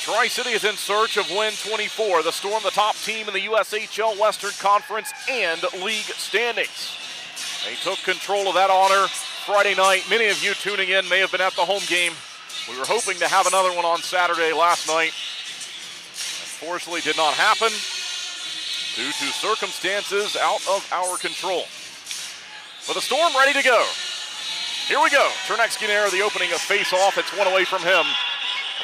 Tri-City is in search of win 24. The Storm, the top team in the USHL Western Conference and league standings. They took control of that honor Friday night. Many of you tuning in may have been at the home game. We were hoping to have another one on Saturday last night. Unfortunately, did not happen due to circumstances out of our control. But the Storm ready to go. Here we go. Cherneski near the opening of face-off. It's one away from him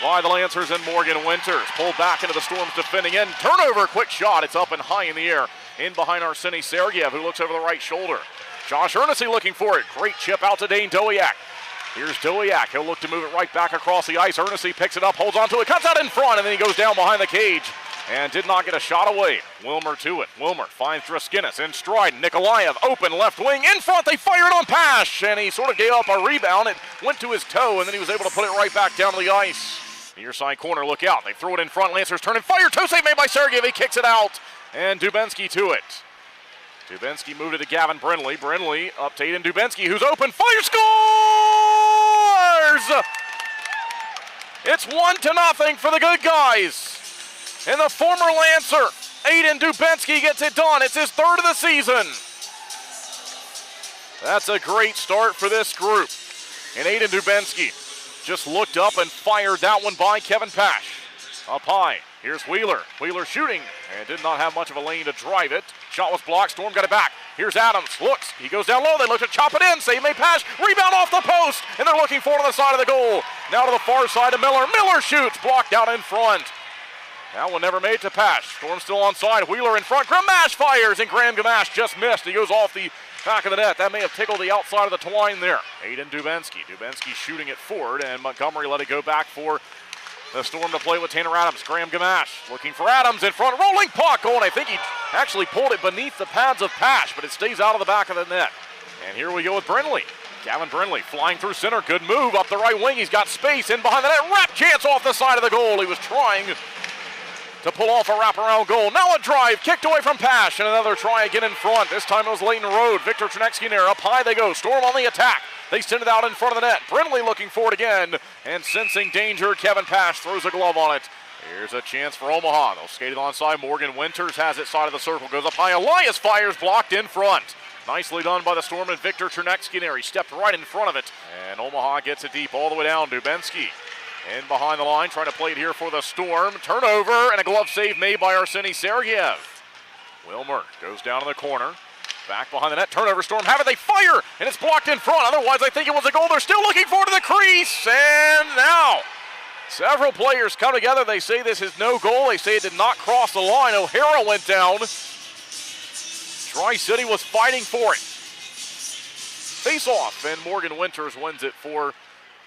by the Lancers and Morgan Winters. Pulled back into the Storm's defending end. Turnover, quick shot. It's up and high in the air. In behind Arsenii Sergeev, who looks over the right shoulder. Josh Arnesty looking for it. Great chip out to Dane Dowiak. Here's Dowiak. He'll look to move it right back across the ice. Arnesty picks it up, holds onto it, cuts out in front, and then he goes down behind the cage and did not get a shot away. Wilmer to it. Wilmer finds Draskinis in stride. Nikolaev open left wing in front. They fire it on Pash, and he sort of gave up a rebound. It went to his toe, and then he was able to put it right back down to the ice. Near side corner, look out. They throw it in front. Lancers turn and fire. Toe save made by Sergeev. He kicks it out, and Dubinsky to it. Dubinsky moved it to Gavin Brindley. Brindley up to Aiden Dubinsky, who's open. Fire, scores! It's 1-0 for the good guys. And the former Lancer, Aiden Dubinsky, gets it done. It's his third of the season. That's a great start for this group. And Aiden Dubinsky just looked up and fired that one by Kevin Pash. Up high, here's Wheeler. Wheeler shooting, and did not have much of a lane to drive it. Shot was blocked, Storm got it back. Here's Adams, looks, he goes down low, they look to chop it in, save made Pash, rebound off the post, and they're looking for it on the side of the goal. Now to the far side of Miller. Miller shoots, blocked out in front. That one never made to Pash. Storm still onside, Wheeler in front, Gamache fires, and Graham Gamache just missed. He goes off the back of the net. That may have tickled the outside of the twine there. Aiden Dubinsky. Dubinsky shooting it forward, and Montgomery let it go back for the Storm to play with Tanner Adams. Graham Gamache looking for Adams in front. Rolling puck. Oh, and I think he actually pulled it beneath the pads of Pash, but it stays out of the back of the net. And here we go with Brindley. Gavin Brindley flying through center. Good move up the right wing. He's got space in behind the net. Wrap chance off the side of the goal. He was trying to pull off a wraparound goal. Now a drive, kicked away from Pash, and another try again in front. This time it was Leighton Road. Victor Cherneski near, up high they go. Storm on the attack. They send it out in front of the net. Brindley looking for it again, and sensing danger, Kevin Pash throws a glove on it. Here's a chance for Omaha. They'll skate it onside. Morgan Winters has it side of the circle, goes up high. Elias fires, blocked in front. Nicely done by the Storm and Victor Cherneski there. He stepped right in front of it, and Omaha gets it deep all the way down. Dubinsky in behind the line, trying to play it here for the Storm. Turnover, and a glove save made by Arsenii Sergeev. Wilmer goes down in the corner. Back behind the net, turnover, Storm have it, they fire, and it's blocked in front. Otherwise, I think it was a goal. They're still looking forward to the crease, and now several players come together. They say this is no goal. They say it did not cross the line. O'Hara went down. Tri-City was fighting for it. Face-off, and Morgan Winters wins it for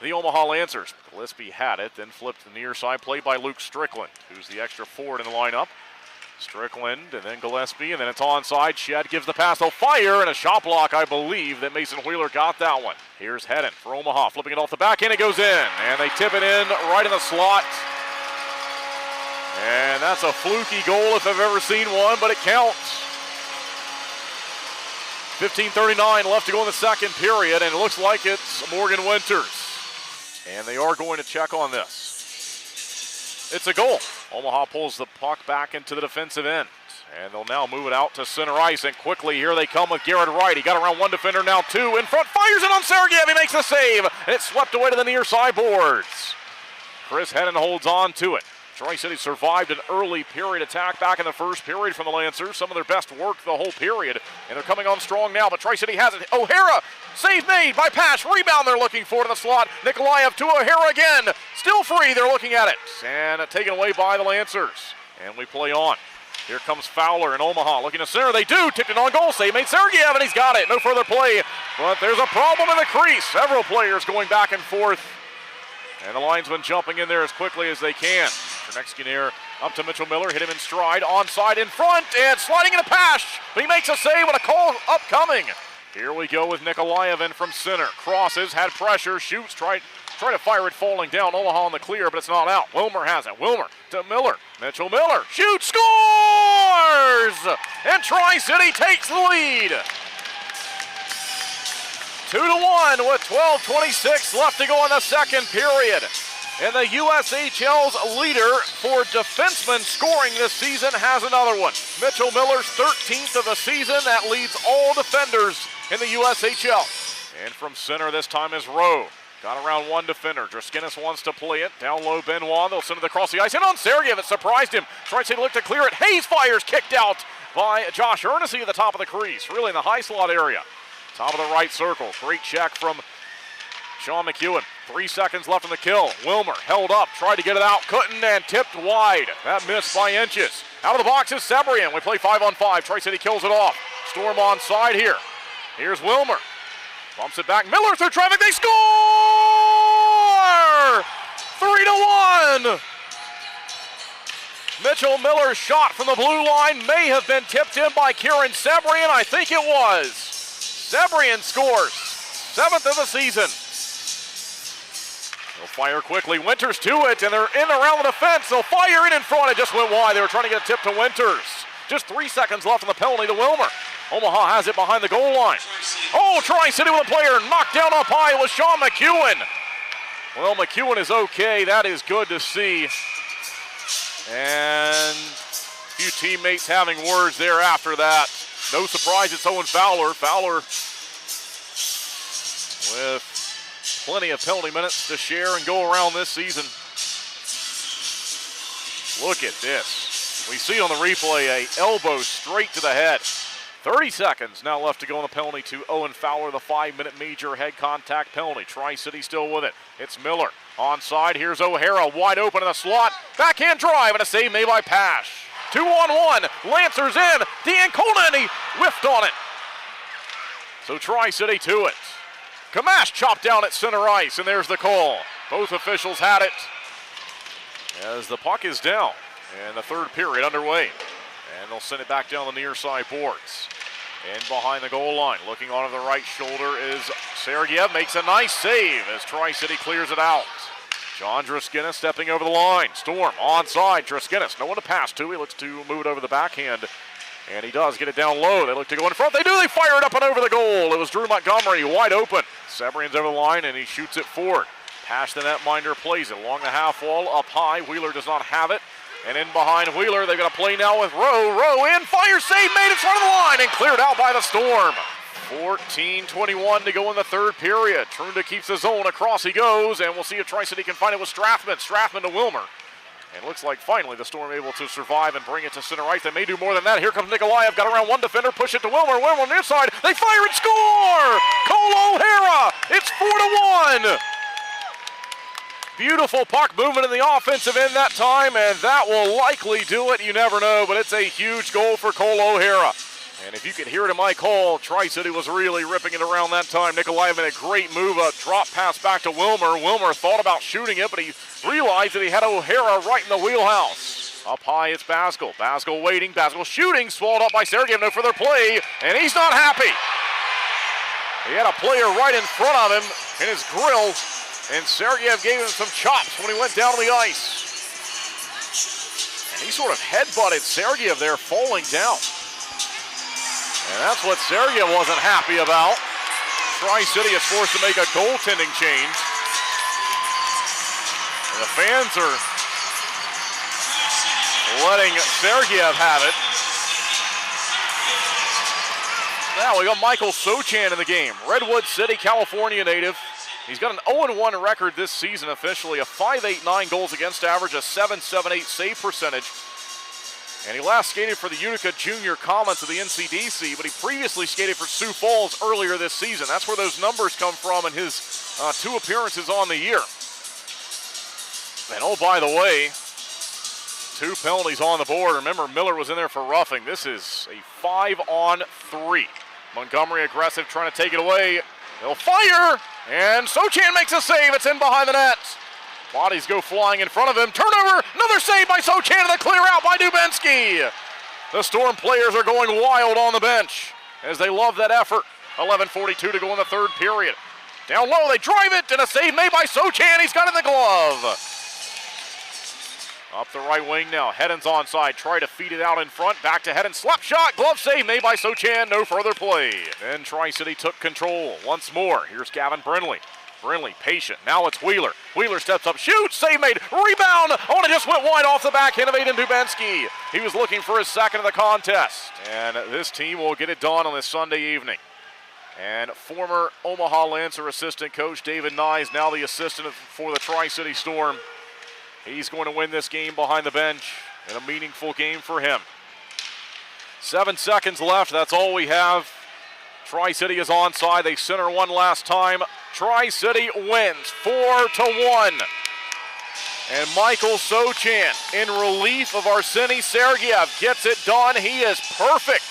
the Omaha Lancers. Gillespie had it, then flipped to the near side, played by Luke Strickland, who's the extra forward in the lineup. Strickland, and then Gillespie, and then it's onside. Shedd gives the pass. They'll fire, and a shot block, I believe, that Mason Wheeler got that one. Here's Hedden for Omaha, flipping it off the back, and it goes in. And they tip it in right in the slot. And that's a fluky goal if I've ever seen one, but it counts. 15:39 left to go in the second period, and it looks like it's Morgan Winters. And they are going to check on this. It's a goal. Omaha pulls the puck back into the defensive end. And they'll now move it out to center ice. And quickly, here they come with Garrett Wright. He got around one defender, now two. In front, fires it on Sergeev. He makes the save. And it's swept away to the near side boards. Chris Hedden holds on to it. Tri-City survived an early period attack back in the first period from the Lancers. Some of their best work the whole period. And they're coming on strong now, but Tri-City has it. O'Hara, save made by Pash. Rebound they're looking for in the slot. Nikolaev to O'Hara again. Still free, they're looking at it. And taken away by the Lancers. And we play on. Here comes Fowler in Omaha, looking to center. They do, tipped it on goal. Save made Sergeev, and he's got it. No further play, but there's a problem in the crease. Several players going back and forth. And the linesmen jumping in there as quickly as they can. Cherneski near up to Mitchell Miller, hit him in stride, onside in front, and sliding into Pash. But he makes a save with a call upcoming. Here we go with Nikolaev in from center. Crosses, had pressure, shoots, tried to fire it falling down. Omaha on the clear, but it's not out. Wilmer has it. Wilmer to Miller. Mitchell Miller shoots, scores! And Tri-City takes the lead. 2-1 with 12:26 left to go in the second period. And the USHL's leader for defensemen scoring this season has another one. Mitchell Miller's 13th of the season. That leads all defenders in the USHL. And from center this time is Rowe. Got around one defender. Draskinis wants to play it. Down low, Benoit. They'll send it across the ice. And on Sergeev, it surprised him. Tries to look to clear it. Hayes fires, kicked out by Josh Arnesii at the top of the crease. Really in the high slot area. Top of the right circle. Great check from Sean McEwen. 3 seconds left in the kill. Wilmer held up, tried to get it out, couldn't, and tipped wide. That missed by inches. Out of the box is Cebrian. We play 5-on-5. Tri-City kills it off. Storm on side here. Here's Wilmer. Bumps it back. Miller through traffic. They score! 3-1. Mitchell Miller's shot from the blue line may have been tipped in by Kieran Cebrian. I think it was. Cebrian scores. 7th of the season. They'll fire quickly. Winters to it, and they're in around the defense. They'll fire it in front. It just went wide. They were trying to get a tip to Winters. Just 3 seconds left on the penalty to Wilmer. Omaha has it behind the goal line. Oh, Tri-City with a player knocked down up high. It was Sean McEwen. Well, McEwen is okay. That is good to see. And a few teammates having words there after that. No surprise it's Owen Fowler. Fowler with plenty of penalty minutes to share and go around this season. Look at this. We see on the replay a elbow straight to the head. 30 seconds now left to go on the penalty to Owen Fowler, the 5-minute major head contact penalty. Tri-City still with it. It's Miller onside. Here's O'Hara wide open in the slot. Backhand drive and a save made by Pash. 2-on-1. Lancers in. D'Ancona, and he whiffed on it. So Tri-City to it. Kamash chopped down at center ice, and there's the call. Both officials had it as the puck is down and the third period underway. And they'll send it back down the near side boards. And behind the goal line, looking onto the right shoulder is Sergeev, makes a nice save as Tri-City clears it out. John Draskinis stepping over the line. Storm onside, Draskinis, no one to pass to. He looks to move it over the backhand. And he does get it down low. They look to go in front. They do. They fire it up and over the goal. It was Drew Montgomery wide open. Cebrian's over the line, and he shoots it forward. Past the netminder plays it along the half wall, up high. Wheeler does not have it. And in behind Wheeler, they've got a play now with Rowe. Rowe in, fire save made in front of the line and cleared out by the Storm. 14:21 to go in the third period. Trunda keeps the zone. Across he goes, and we'll see if Tri-City can find it with Strathman. Strathman to Wilmer. And it looks like finally the Storm able to survive and bring it to center ice. They may do more than that. Here comes Nikolaev. Got around one defender. Push it to Wilmer. Wilmer on the inside. They fire and score! Cole O'Hara. It's 4-1. Beautiful puck movement in the offensive end that time, and that will likely do it. You never know, but it's a huge goal for Cole O'Hara. And if you can hear it in my call, Tri-City was really ripping it around that time. Nikolaev made a great move, a drop pass back to Wilmer. Wilmer thought about shooting it, but he realized that he had O'Hara right in the wheelhouse. Up high, it's Baskell. Baskell waiting, Baskell shooting, swallowed up by Sergeev. No further play, and he's not happy. He had a player right in front of him in his grill, and Sergeev gave him some chops when he went down to the ice. And he sort of headbutted Sergeev there, falling down. And that's what Sergeev wasn't happy about. Tri-City is forced to make a goaltending change. And the fans are letting Sergeev have it. Now we got Michael Sochan in the game. Redwood City, California native. He's got an 0-1 record this season officially, a .589 goals against average, a .778 save percentage. And he last skated for the Utica Junior Comets of the NCDC, but he previously skated for Sioux Falls earlier this season. That's where those numbers come from in his 2 appearances on the year. And oh, by the way, 2 penalties on the board. Remember, Miller was in there for roughing. This is a 5-on-3. Montgomery aggressive, trying to take it away. They'll fire, and Sochan makes a save. It's in behind the net. Bodies go flying in front of him. Turnover, another save by Sochan, and the clear out by Dubinsky. The Storm players are going wild on the bench as they love that effort. 11:42 to go in the third period. Down low, they drive it, and a save made by Sochan. He's got it in the glove. Up the right wing now. Hedden's onside. Try to feed it out in front. Back to Hedden. Slap shot. Glove save made by Sochan. No further play. Then Tri-City took control once more. Here's Gavin Brindley. Brinley patient. Now it's Wheeler. Wheeler steps up, shoots, save made, rebound. Oh, and it just went wide off the backhand of Aiden Dubinsky. He was looking for his second of the contest. And this team will get it done on this Sunday evening. And former Omaha Lancer assistant coach David Nye is now the assistant for the Tri-City Storm. He's going to win this game behind the bench in a meaningful game for him. 7 seconds left. That's all we have. Tri-City is onside. They center one last time. Tri-City wins 4-1. And Michael Sochan, in relief of Arsenii Sergeev, gets it done. He is perfect.